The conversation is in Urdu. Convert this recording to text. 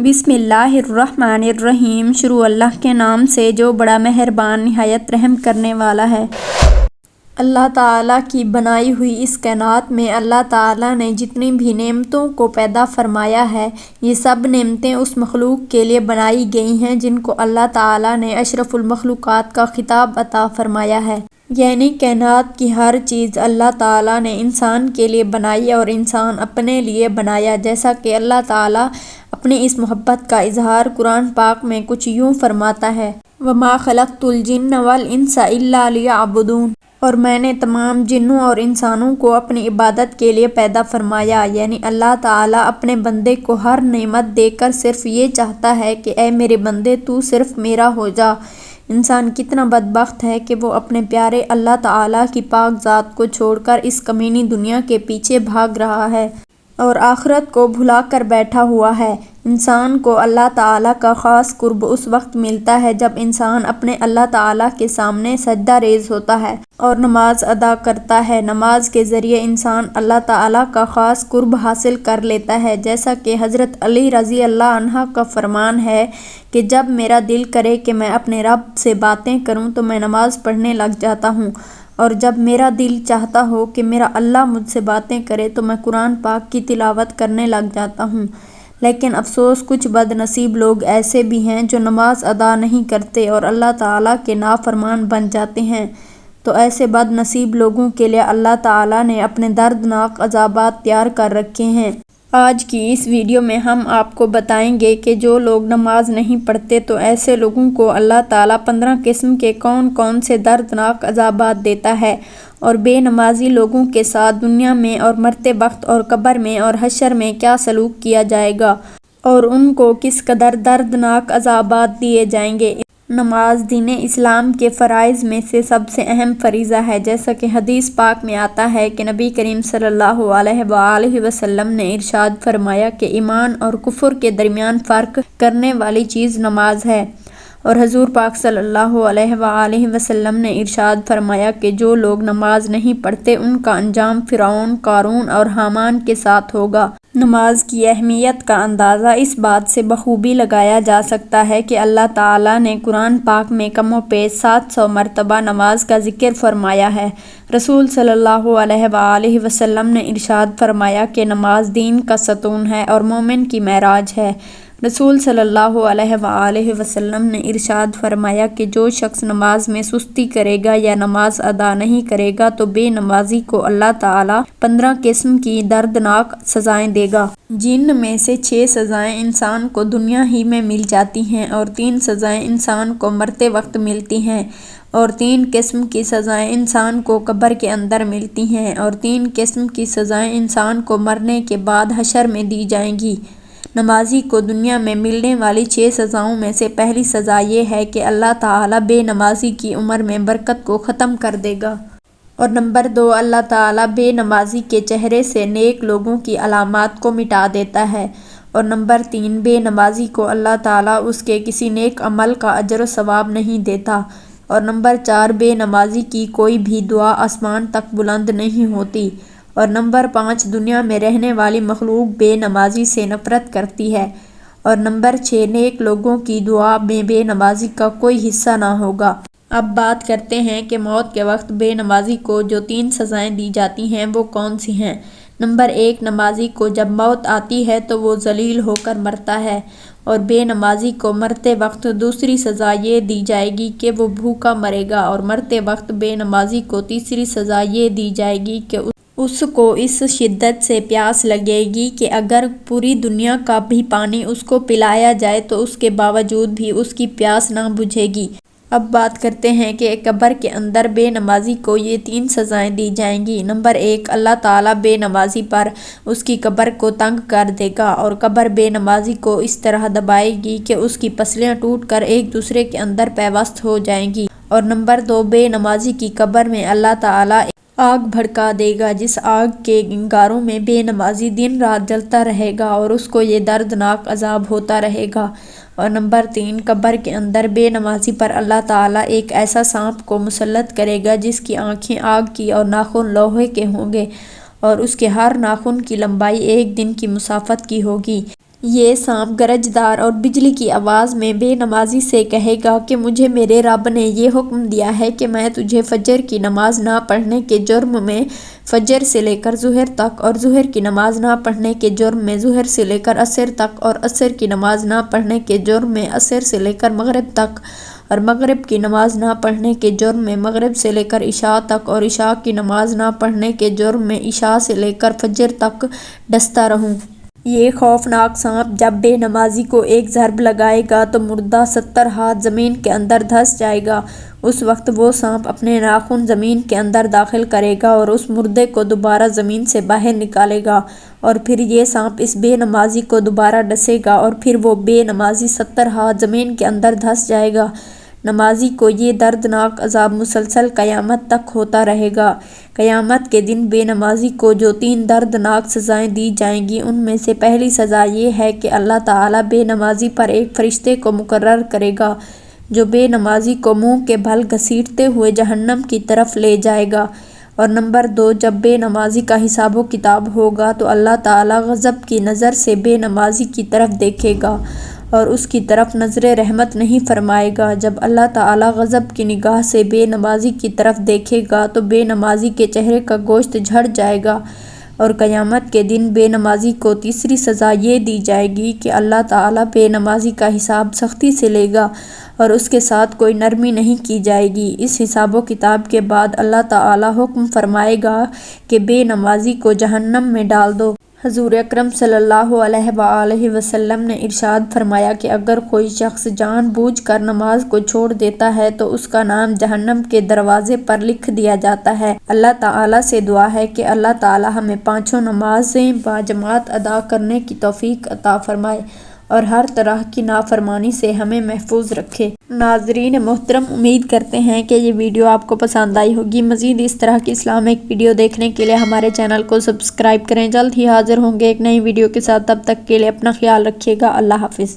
بسم اللہ الرحمن الرحیم۔ شروع اللہ کے نام سے جو بڑا مہربان نہایت رحم کرنے والا ہے۔ اللہ تعالیٰ کی بنائی ہوئی اس کائنات میں اللہ تعالیٰ نے جتنی بھی نعمتوں کو پیدا فرمایا ہے، یہ سب نعمتیں اس مخلوق کے لیے بنائی گئی ہیں جن کو اللہ تعالیٰ نے اشرف المخلوقات کا خطاب عطا فرمایا ہے۔ یعنی کائنات کی ہر چیز اللہ تعالیٰ نے انسان کے لیے بنائی اور انسان اپنے لیے بنایا، جیسا کہ اللہ تعالیٰ اپنی اس محبت کا اظہار قرآن پاک میں کچھ یوں فرماتا ہے: وَمَا خَلَقْتُ الْجِنَّ وَالْإِنسَ إِلَّا لِيَعْبُدُونِ، اور میں نے تمام جنوں اور انسانوں کو اپنی عبادت کے لیے پیدا فرمایا۔ یعنی اللہ تعالیٰ اپنے بندے کو ہر نعمت دے کر صرف یہ چاہتا ہے کہ اے میرے بندے تو صرف میرا ہو جا۔ انسان کتنا بدبخت ہے کہ وہ اپنے پیارے اللہ تعالیٰ کی پاک ذات کو چھوڑ کر اس کمینی دنیا کے پیچھے بھاگ رہا ہے اور آخرت کو بھلا کر بیٹھا ہوا ہے۔ انسان کو اللہ تعالیٰ کا خاص قرب اس وقت ملتا ہے جب انسان اپنے اللہ تعالیٰ کے سامنے سجدہ ریز ہوتا ہے اور نماز ادا کرتا ہے۔ نماز کے ذریعے انسان اللہ تعالیٰ کا خاص قرب حاصل کر لیتا ہے، جیسا کہ حضرت علی رضی اللہ عنہ کا فرمان ہے کہ جب میرا دل کرے کہ میں اپنے رب سے باتیں کروں تو میں نماز پڑھنے لگ جاتا ہوں، اور جب میرا دل چاہتا ہو کہ میرا اللہ مجھ سے باتیں کرے تو میں قرآن پاک کی تلاوت کرنے لگ جاتا ہوں۔ لیکن افسوس، کچھ بد نصیب لوگ ایسے بھی ہیں جو نماز ادا نہیں کرتے اور اللہ تعالیٰ کے نافرمان بن جاتے ہیں۔ تو ایسے بد نصیب لوگوں کے لیے اللہ تعالیٰ نے اپنے دردناک عذابات تیار کر رکھے ہیں۔ آج کی اس ویڈیو میں ہم آپ کو بتائیں گے کہ جو لوگ نماز نہیں پڑھتے تو ایسے لوگوں کو اللہ تعالیٰ 15 قسم کے کون سے دردناک عذابات دیتا ہے، اور بے نمازی لوگوں کے ساتھ دنیا میں اور مرتے وقت اور قبر میں اور حشر میں کیا سلوک کیا جائے گا اور ان کو کس قدر دردناک عذابات دیے جائیں گے۔ نماز دین اسلام کے فرائض میں سے سب سے اہم فریضہ ہے، جیسا کہ حدیث پاک میں آتا ہے کہ نبی کریم صلی اللہ علیہ وآلہ وسلم نے ارشاد فرمایا کہ ایمان اور کفر کے درمیان فرق کرنے والی چیز نماز ہے، اور حضور پاک صلی اللہ علیہ وآلہ وسلم نے ارشاد فرمایا کہ جو لوگ نماز نہیں پڑھتے ان کا انجام فرعون، قارون اور حامان کے ساتھ ہوگا۔ نماز کی اہمیت کا اندازہ اس بات سے بخوبی لگایا جا سکتا ہے کہ اللہ تعالیٰ نے قرآن پاک میں کم و بیش 700 مرتبہ نماز کا ذکر فرمایا ہے۔ رسول صلی اللہ علیہ وآلہ وسلم نے ارشاد فرمایا کہ نماز دین کا ستون ہے اور مومن کی معراج ہے۔ رسول صلی اللہ علیہ وآلہ وسلم نے ارشاد فرمایا کہ جو شخص نماز میں سستی کرے گا یا نماز ادا نہیں کرے گا تو بے نمازی کو اللہ تعالیٰ 15 قسم کی دردناک سزائیں دے گا، جن میں سے 6 سزائیں انسان کو دنیا ہی میں مل جاتی ہیں اور 3 سزائیں انسان کو مرتے وقت ملتی ہیں، اور 3 قسم کی سزائیں انسان کو قبر کے اندر ملتی ہیں، اور 3 قسم کی سزائیں انسان کو مرنے کے بعد حشر میں دی جائیں گی۔ نمازی کو دنیا میں ملنے والی 6 سزاؤں میں سے پہلی سزا یہ ہے کہ اللہ تعالیٰ بے نمازی کی عمر میں برکت کو ختم کر دے گا، اور نمبر 2، اللہ تعالیٰ بے نمازی کے چہرے سے نیک لوگوں کی علامات کو مٹا دیتا ہے، اور نمبر 3، بے نمازی کو اللہ تعالیٰ اس کے کسی نیک عمل کا اجر و ثواب نہیں دیتا، اور نمبر 4، بے نمازی کی کوئی بھی دعا آسمان تک بلند نہیں ہوتی، اور نمبر 5، دنیا میں رہنے والی مخلوق بے نمازی سے نفرت کرتی ہے، اور نمبر 6، نیک لوگوں کی دعا میں بے نمازی کا کوئی حصہ نہ ہوگا۔ اب بات کرتے ہیں کہ موت کے وقت بے نمازی کو جو 3 سزائیں دی جاتی ہیں وہ کون سی ہیں۔ نمبر 1، نمازی کو جب موت آتی ہے تو وہ ذلیل ہو کر مرتا ہے، اور بے نمازی کو مرتے وقت دوسری سزا یہ دی جائے گی کہ وہ بھوکا مرے گا، اور مرتے وقت بے نمازی کو تیسری سزا یہ دی جائے گی کہ اس کو اس شدت سے پیاس لگے گی کہ اگر پوری دنیا کا بھی پانی اس کو پلایا جائے تو اس کے باوجود بھی اس کی پیاس نہ بجھے گی۔ اب بات کرتے ہیں کہ قبر کے اندر بے نمازی کو یہ 3 سزائیں دی جائیں گی۔ نمبر 1، اللہ تعالیٰ بے نمازی پر اس کی قبر کو تنگ کر دے گا، اور قبر بے نمازی کو اس طرح دبائے گی کہ اس کی پسلیاں ٹوٹ کر ایک دوسرے کے اندر پیوست ہو جائیں گی، اور نمبر 2، بے نمازی کی قبر میں اللہ تعالیٰ آگ بھڑکا دے گا، جس آگ کے انگاروں میں بے نمازی دن رات جلتا رہے گا اور اس کو یہ دردناک عذاب ہوتا رہے گا، اور نمبر 3، قبر کے اندر بے نمازی پر اللہ تعالیٰ ایک ایسا سانپ کو مسلط کرے گا جس کی آنکھیں آگ کی اور ناخن لوہے کے ہوں گے، اور اس کے ہر ناخن کی لمبائی 1 دن کی مسافت کی ہوگی۔ یہ سانپ گرجدار اور بجلی کی آواز میں بے نمازی سے کہے گا کہ مجھے میرے رب نے یہ حکم دیا ہے کہ میں تجھے فجر کی نماز نہ پڑھنے کے جرم میں فجر سے لے کر ظہر تک، اور ظہر کی نماز نہ پڑھنے کے جرم میں ظہر سے لے کر عصر تک، اور عصر کی نماز نہ پڑھنے کے جرم میں عصر سے لے کر مغرب تک، اور مغرب کی نماز نہ پڑھنے کے جرم میں مغرب سے لے کر عشاء تک، اور عشاء کی نماز نہ پڑھنے کے جرم میں عشاء سے لے کر فجر تک ڈستا رہوں۔ یہ خوفناک سانپ جب بے نمازی کو ایک ضرب لگائے گا تو مردہ 70 ہاتھ زمین کے اندر دھس جائے گا۔ اس وقت وہ سانپ اپنے ناخن زمین کے اندر داخل کرے گا اور اس مردے کو دوبارہ زمین سے باہر نکالے گا، اور پھر یہ سانپ اس بے نمازی کو دوبارہ ڈسے گا، اور پھر وہ بے نمازی 70 ہاتھ زمین کے اندر دھس جائے گا۔ نمازی کو یہ دردناک عذاب مسلسل قیامت تک ہوتا رہے گا۔ قیامت کے دن بے نمازی کو جو 3 دردناک سزائیں دی جائیں گی، ان میں سے پہلی سزا یہ ہے کہ اللہ تعالیٰ بے نمازی پر ایک فرشتے کو مقرر کرے گا جو بے نمازی کو منہ کے بھل گھسیٹتے ہوئے جہنم کی طرف لے جائے گا، اور نمبر 2، جب بے نمازی کا حساب و کتاب ہوگا تو اللہ تعالیٰ غضب کی نظر سے بے نمازی کی طرف دیکھے گا اور اس کی طرف نظر رحمت نہیں فرمائے گا۔ جب اللہ تعالیٰ غضب کی نگاہ سے بے نمازی کی طرف دیکھے گا تو بے نمازی کے چہرے کا گوشت جھڑ جائے گا، اور قیامت کے دن بے نمازی کو تیسری سزا یہ دی جائے گی کہ اللہ تعالیٰ بے نمازی کا حساب سختی سے لے گا اور اس کے ساتھ کوئی نرمی نہیں کی جائے گی۔ اس حساب و کتاب کے بعد اللہ تعالیٰ حکم فرمائے گا کہ بے نمازی کو جہنم میں ڈال دو۔ حضور اکرم صلی اللہ علیہ وآلہ وسلم نے ارشاد فرمایا کہ اگر کوئی شخص جان بوجھ کر نماز کو چھوڑ دیتا ہے تو اس کا نام جہنم کے دروازے پر لکھ دیا جاتا ہے۔ اللہ تعالیٰ سے دعا ہے کہ اللہ تعالیٰ ہمیں 5 نمازیں باجماعت ادا کرنے کی توفیق عطا فرمائے اور ہر طرح کی نافرمانی سے ہمیں محفوظ رکھے۔ ناظرین محترم، امید کرتے ہیں کہ یہ ویڈیو آپ کو پسند آئی ہوگی۔ مزید اس طرح کی اسلامک ویڈیو دیکھنے کے لیے ہمارے چینل کو سبسکرائب کریں۔ جلد ہی حاضر ہوں گے ایک نئی ویڈیو کے ساتھ، تب تک کے لیے اپنا خیال رکھیے گا۔ اللہ حافظ۔